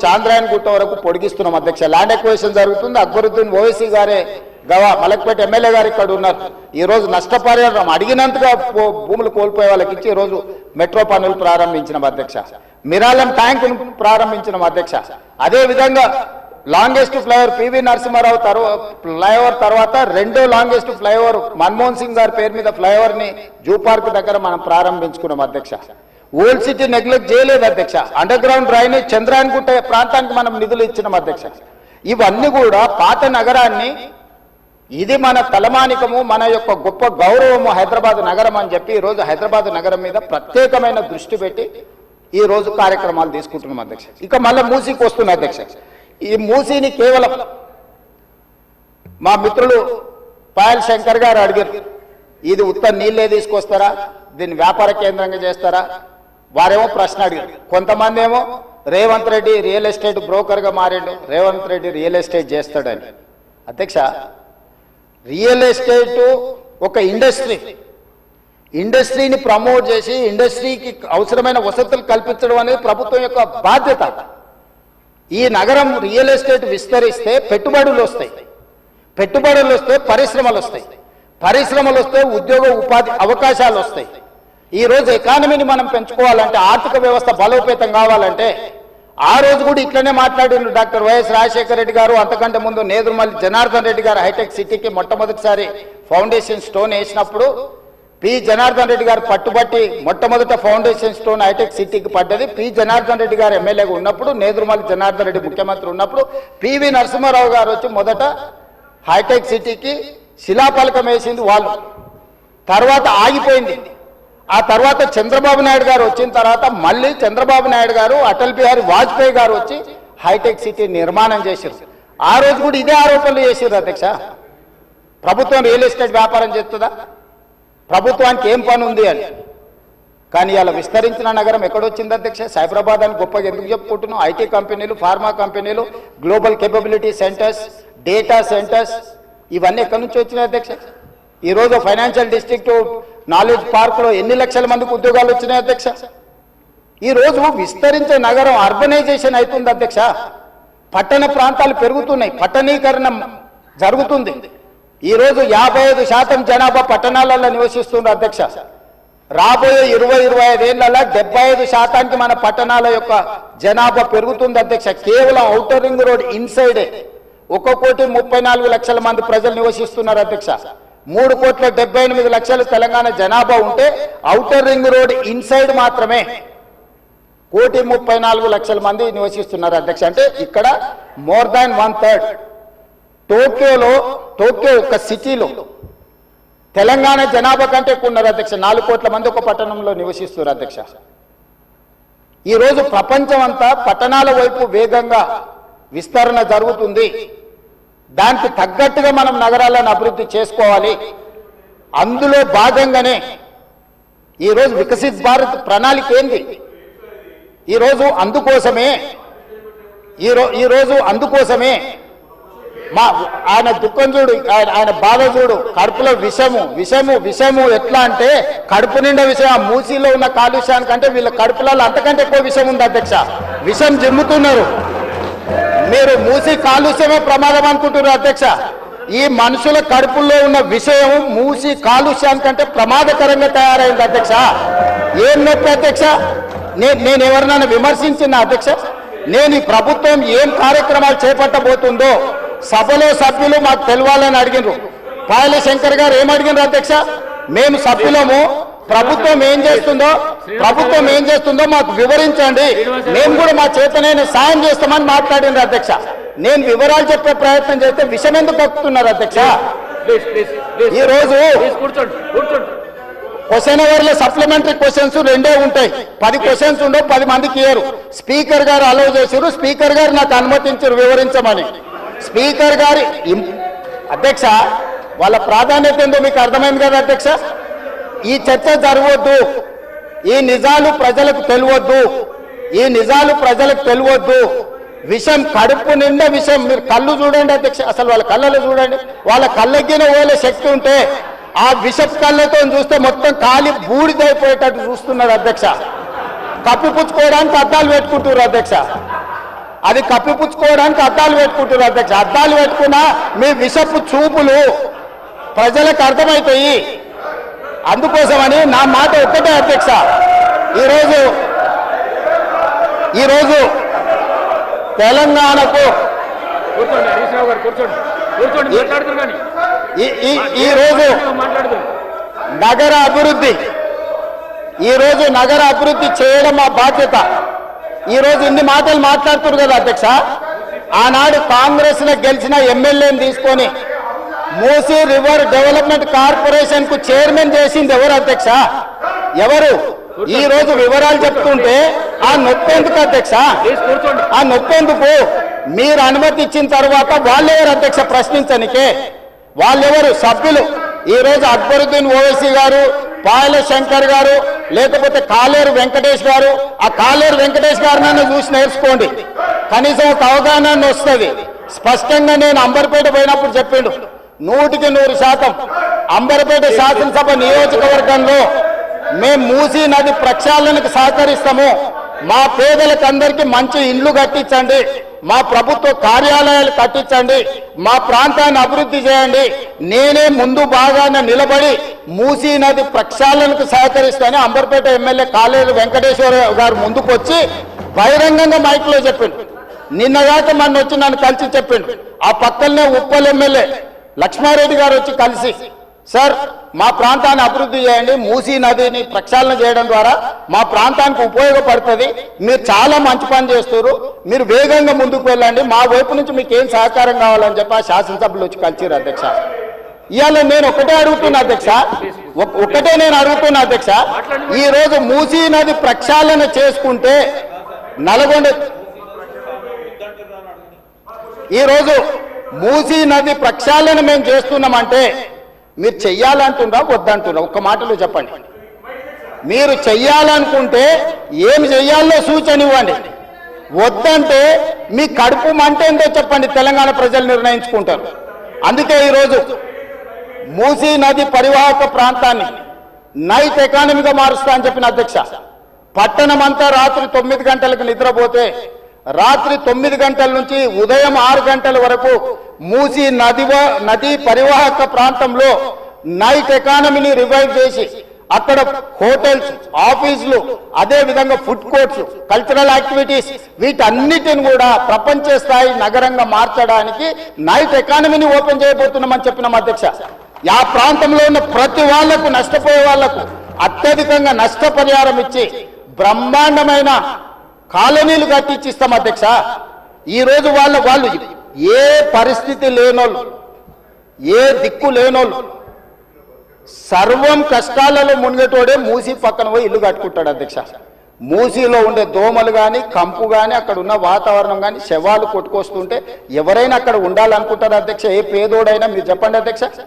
చాంద్రాయన్ గుట్ట వరకు పొడిగిస్తున్నాం అధ్యక్ష. ల్యాండ్ ఎక్వేషన్ జరుగుతుంది. అక్బరుద్దీన్ ఓవైసీ గారే గవా మలక్పేట ఎమ్మెల్యే గారు ఇక్కడ ఉన్నారు. ఈరోజు నష్టపరిహారం అడిగినంతగా భూములు కోల్పోయే వాళ్ళకి ఇచ్చి ఈరోజు మెట్రో పనులు ప్రారంభించిన అధ్యక్ష. మిరాలం ట్యాంకును ప్రారంభించిన అధ్యక్ష. అదేవిధంగా longest flyover PV Narasimha Rao flyover తర్వాత రెండో లాంగెస్ట్ ఫ్లైఓవర్ మన్మోహన్ సింగ్ గారి పేరు మీద ఫ్లైఓవర్ ని జూ పార్క్ దగ్గర మనం ప్రారంభించుకున్నాం అధ్యక్ష. ఓల్డ్ సిటీ నెగ్లెక్ట్ చేయలేదు అధ్యక్ష. అండర్ గ్రౌండ్ డ్రైనేజ్ చంద్రాయన్ గుట్ట ప్రాంతానికి మనం నిధులు ఇచ్చినాం అధ్యక్ష. ఇవన్నీ కూడా పాత నగరాన్ని ఇది మన తలమానికము, మన యొక్క గొప్ప గౌరవము హైదరాబాద్ నగరం అని చెప్పి ఈరోజు హైదరాబాద్ నగరం మీద ప్రత్యేకమైన దృష్టి పెట్టి ఈ రోజు కార్యక్రమాలు తీసుకుంటున్నాం అధ్యక్ష. ఇక మళ్ళీ మూసీకి వస్తున్న అధ్యక్ష. ఈ మూసీని కేవలం మా మిత్రులు పాయల్ శంకర్ గారు అడిగారు, ఇది ఉత్త నీళ్ళే తీసుకొస్తారా, దీన్ని వ్యాపార కేంద్రంగా చేస్తారా? వారేమో ప్రశ్న అడిగారు. కొంతమంది ఏమో రేవంత్ రెడ్డి రియల్ ఎస్టేట్ బ్రోకర్గా మారిండు, రేవంత్ రెడ్డి రియల్ ఎస్టేట్ చేస్తాడని. అధ్యక్ష, రియల్ ఎస్టేట్ ఒక ఇండస్ట్రీని ప్రమోట్ చేసి ఇండస్ట్రీకి అవసరమైన వసతులు కల్పించడం అనేది ప్రభుత్వం యొక్క బాధ్యత. ఈ నగరం రియల్ ఎస్టేట్ విస్తరిస్తే పెట్టుబడులు వస్తాయి, పెట్టుబడులు వస్తే పరిశ్రమలు వస్తాయి, పరిశ్రమలు వస్తే ఉద్యోగ ఉపాధి అవకాశాలు వస్తాయి. ఈ రోజు ఎకానమీని మనం పెంచుకోవాలంటే, ఆర్థిక వ్యవస్థ బలోపేతం కావాలంటే, ఆ రోజు కూడా ఇట్లనే మాట్లాడిన డాక్టర్ వైఎస్ రాజశేఖర రెడ్డి గారు, అంతకంటే ముందు నేదురుమల్లి జనార్దన్ రెడ్డి గారు హైటెక్ సిటీకి మొట్టమొదటిసారి ఫౌండేషన్ స్టోన్ వేసినప్పుడు పి జనార్దన్ రెడ్డి గారు పట్టుబట్టి మొట్టమొదట ఫౌండేషన్ స్టోన్ హైటెక్ సిటీకి పడ్డది. పి జనార్దన్ రెడ్డి గారు ఎమ్మెల్యేగా ఉన్నప్పుడు, నేదురుమల్లి జనార్దన్ రెడ్డి ముఖ్యమంత్రి ఉన్నప్పుడు పివి నరసింహారావు గారు వచ్చి మొదట హైటెక్ సిటీకి శిలాఫలకం వేసింది వాళ్ళు. తర్వాత ఆగిపోయింది. ఆ తర్వాత చంద్రబాబు నాయుడు గారు వచ్చిన తర్వాత మళ్ళీ చంద్రబాబు నాయుడు గారు, అటల్ బిహారీ వాజ్పేయి గారు వచ్చి హైటెక్ సిటీ నిర్మాణం చేశారు. ఆ రోజు కూడా ఇదే ఆరోపణలు చేశారు అధ్యక్ష. ప్రభుత్వం రియల్ ఎస్టేట్ వ్యాపారం చేస్తుందా, ప్రభుత్వానికి ఏం పని ఉంది అని. కానీ ఇలా విస్తరించిన నగరం ఎక్కడొచ్చింది అధ్యక్ష? సైబరాబాద్ అని గొప్పగా ఎందుకు చెప్పుకుంటున్నాం? ఐటీ కంపెనీలు, ఫార్మా కంపెనీలు, global capability centres, data centres, ఇవన్నీ ఎక్కడి నుంచి వచ్చినాయి అధ్యక్ష? ఈరోజు ఫైనాన్షియల్ డిస్ట్రిక్ట్ నాలెడ్జ్ పార్క్లో ఎన్ని లక్షల మందికి ఉద్యోగాలు వచ్చినాయి అధ్యక్ష? ఈరోజు విస్తరించే నగరం అర్బనైజేషన్ అవుతుంది అధ్యక్ష. పట్టణ ప్రాంతాలు పెరుగుతున్నాయి, పట్టణీకరణ జరుగుతుంది. ఈరోజు 55% జనాభా పట్టణాలలో నివసిస్తున్నారు అధ్యక్ష. రాబోయే 20-25 ఏళ్లలో 75% మన పట్టణాల యొక్క జనాభా పెరుగుతుంది అధ్యక్ష. కేవలం ఔటర్ రింగ్ రోడ్ ఇన్సైడే 1,34,00,000 మంది ప్రజలు నివసిస్తున్నారు అధ్యక్ష. 3,78,00,000 తెలంగాణ జనాభా ఉంటే ఔటర్ రింగ్ రోడ్ ఇన్సైడ్ మాత్రమే 1,34,00,000 మంది నివసిస్తున్నారు అధ్యక్ష. అంటే ఇక్కడ మోర్ దాన్ 1/3. టోక్యో ఒక సిటీలో తెలంగాణ జనాభా కంటే ఎక్కువ ఉన్నారు అధ్యక్ష. 4 కోట్ల మంది ఒక పట్టణంలో నివసిస్తున్నారు అధ్యక్ష. ఈరోజు ప్రపంచం అంతా పట్టణాల వైపు వేగంగా విస్తరణ జరుగుతుంది. దానికి తగ్గట్టుగా మనం నగరాలను అభివృద్ధి చేసుకోవాలి. అందులో భాగంగానే ఈరోజు వికసిత్ భారత్ ప్రణాళిక ఏంది? ఈరోజు అందుకోసమే మా ఆయన దుఃఖం చూడు, ఆయన బాధ చూడు, కడుపులో విషము ఎట్లా అంటే కడుపు నిండా విషయం. ఆ మూసీలో ఉన్న కాలుష్యానికంటే వీళ్ళ కడుపులలో అంతకంటే ఎక్కువ విషం ఉంది అధ్యక్ష. విషం జిమ్ముతున్నారు. మీరు మూసి కాలుష్యమే ప్రమాదం అనుకుంటున్నారు అధ్యక్ష. ఈ మనుషుల కడుపుల్లో ఉన్న విషయం మూసి కాలుష్యానికంటే ప్రమాదకరంగా తయారైంది అధ్యక్ష. ఏం నొప్పి అధ్యక్ష? నేను ఎవరినైనా విమర్శించిన అధ్యక్ష? నేను ఈ ప్రభుత్వం ఏం కార్యక్రమాలు చేపట్టబోతుందో సభలో సభ్యులు మాకు తెలవాలని అడిగినారు. పాయల శంకర్ గారు ఏం అడిగినారు అధ్యక్ష? మేము సభ్యులము, ప్రభుత్వం ఏం చేస్తుందో మాకు వివరించండి, మేము కూడా మా చేతనైన సాయం చేస్తామని మాట్లాడినారు అధ్యక్ష. నేను వివరాలు చెప్పే ప్రయత్నం చేస్తే విషయం ఎందుకు కక్కుతున్నారు అధ్యక్ష? ఈ రోజు క్వశ్చన్ అవర్లో సప్లిమెంటరీ క్వశ్చన్స్ 2 ఉంటాయి. 10 క్వశ్చన్స్ ఉండవు, 10 మందికి ఇయ్యరు. స్పీకర్ గారు అలౌ చేశారు, స్పీకర్ గారు నాకు అనుమతించారు వివరించమని. స్పీకర్ గారి అధ్యక్ష వాళ్ళ ప్రాధాన్యత ఏందో మీకు అర్థమైంది కదా అధ్యక్ష? ఈ చర్చ జరగవద్దు, ఈ నిజాలు ప్రజలకు తెలియవద్దు. విషం కడుపు నిండా విషం. మీరు కళ్ళు చూడండి అధ్యక్ష, అసలు వాళ్ళ కళ్ళలో చూడండి. వాళ్ళ కళ్ళగిన ఓలే శక్తి ఉంటే ఆ విషపు కళ్ళతో చూస్తే మొత్తం కాలి బూడిదైపోయేటట్టు చూస్తున్నారు అధ్యక్ష. కప్పిపుచ్చుకోవడానికి అద్దాలు పెట్టుకుంటున్నారు అధ్యక్ష. అది కప్పిపుచ్చుకోవడానికి అద్దాలు పెట్టుకుంటారు అధ్యక్ష. అద్దాలు పెట్టుకున్నా మీ విషపు చూపులు ప్రజలకు అర్థమవుతాయి. అందుకోసమని నా మాట ఒక్కటే అధ్యక్ష, ఈరోజు తెలంగాణకు ఈరోజు నగర అభివృద్ధి చేయడం మా బాధ్యత. ఈరోజు ఇన్ని మాటలు మాట్లాడుతున్నారు కదా అధ్యక్ష. ఆనాడు కాంగ్రెస్ లో గెలిచిన ఎమ్మెల్యేని తీసుకొని మూసీ రివర్ డెవలప్మెంట్ కార్పొరేషన్ కు చైర్మన్ చేసింది ఎవరు అధ్యక్ష? ఎవరు? ఈ రోజు వివరాలు చెప్తుంటే ఆ నొప్పెందుకు అధ్యక్ష? ఆ నొప్పెందుకు? మీరు అనుమతి ఇచ్చిన తర్వాత వాళ్ళెవరు అధ్యక్ష ప్రశ్నించనికే? వాళ్ళెవరు సభ్యులు? ఈ రోజు అక్బరుద్దీన్ ఓవైసీ గారు, పాయల శంకర్ గారు, లేకపోతే కాలేరు వెంకటేష్ గారు. ఆ కాలేరు వెంకటేష్ గారినైనా చూసి నేర్చుకోండి, కనీసం ఒక అవగాహన వస్తుంది. స్పష్టంగా నేను అంబర్పేట పోయినప్పుడు చెప్పిండు, 100% అంబర్పేట శాసనసభ నియోజకవర్గంలో మేము మూసీ నది ప్రక్షాళనకు సహకరిస్తాము. మా పేదలకు అందరికీ మంచి ఇండ్లు కట్టించండి, మా ప్రభుత్వ కార్యాలయాలు కట్టించండి, మా ప్రాంతాన్ని అభివృద్ధి చేయండి, నేనే ముందు బాగానే నిలబడి మూసీ నది ప్రక్షాళనకు సహకరిస్తానని అంబర్పేట ఎమ్మెల్యే కాలేరు వెంకటేశ్వర గారు ముందుకు వచ్చి బహిరంగంగా మైక్లో చెప్పిండు. నిన్నగాక మొన్న వచ్చి నన్ను కలిసి చెప్పిండు. ఆ పక్కనే ఉప్పల్ ఎమ్మెల్యే లక్ష్మారెడ్డి గారు వచ్చి కలిసి, సార్ మా ప్రాంతాన్ని అభివృద్ధి చేయండి, మూసీ నదిని ప్రక్షాళన చేయడం ద్వారా మా ప్రాంతానికి ఉపయోగపడుతుంది, మీరు చాలా మంచి పని చేస్తారు, మీరు వేగంగా ముందుకు వెళ్ళండి, మా వైపు నుంచి మీకు ఏం సహకారం కావాలని చెప్పి ఆ శాసనసభలో వచ్చి కలిసిరు అధ్యక్ష. ఇవాళ నేను ఒకటే అడుగుతున్నా అధ్యక్ష, ఈ రోజు మూసీ నది ప్రక్షాళన చేసుకుంటే ఈరోజు మూసీ నది ప్రక్షాళన మేము చేస్తున్నామంటే మీరు చెయ్యాలంటున్నా వద్దంటున్నా? ఒక్క మాటలో చెప్పండి. మీరు చెయ్యాలనుకుంటే ఏం చెయ్యాలో సూచన ఇవ్వండి, వద్దంటే మీ కడుపు మంట ఏంటో చెప్పండి, తెలంగాణ ప్రజలు నిర్ణయించుకుంటారు. అందుకే ఈరోజు మూసీ నది పరివాహక ప్రాంతాన్ని నైట్ ఎకానమీగా మారుస్తా అని చెప్పిన అధ్యక్ష. పట్టణం అంతా రాత్రి 9 గంటలకు నిద్రపోతే రాత్రి 9 గంటల నుంచి ఉదయం 6 గంటల వరకు మూసీ నది పరివాహక ప్రాంతంలో నైట్ ఎకానమీని రివైవ్ చేసి అక్కడ హోటల్స్, ఆఫీసులు, అదే విధంగా ఫుడ్ కోర్ట్స్, కల్చరల్ యాక్టివిటీస్ వీటన్నిటిని కూడా ప్రపంచ స్థాయి నగరంగా మార్చడానికి నైట్ ఎకానమీని ఓపెన్ చేయబోతున్నామని చెప్పినాం అధ్యక్ష. ఆ ప్రాంతంలో ఉన్న ప్రతి వాళ్లకు, నష్టపోయే వాళ్లకు అత్యధికంగా నష్టపరిహారం ఇచ్చి బ్రహ్మాండమైన కాలనీలు కట్టించిస్తాం అధ్యక్ష. ఈ రోజు వాళ్ళు ఏ పరిస్థితి లేనోళ్ళు, ఏ దిక్కు లేనోళ్ళు, సర్వం కష్టాలలో మునిగేటోడే మూసీ పక్కన పోయి ఇల్లు కట్టుకుంటాడు అధ్యక్ష. మూసీలో ఉండే దోమలు కానీ, కంపు కానీ, అక్కడ ఉన్న వాతావరణం కానీ, శవాలు కొట్టుకొస్తుంటే ఎవరైనా అక్కడ ఉండాలనుకుంటారు అధ్యక్ష? ఏ పేదోడైనా మీరు చెప్పండి అధ్యక్ష.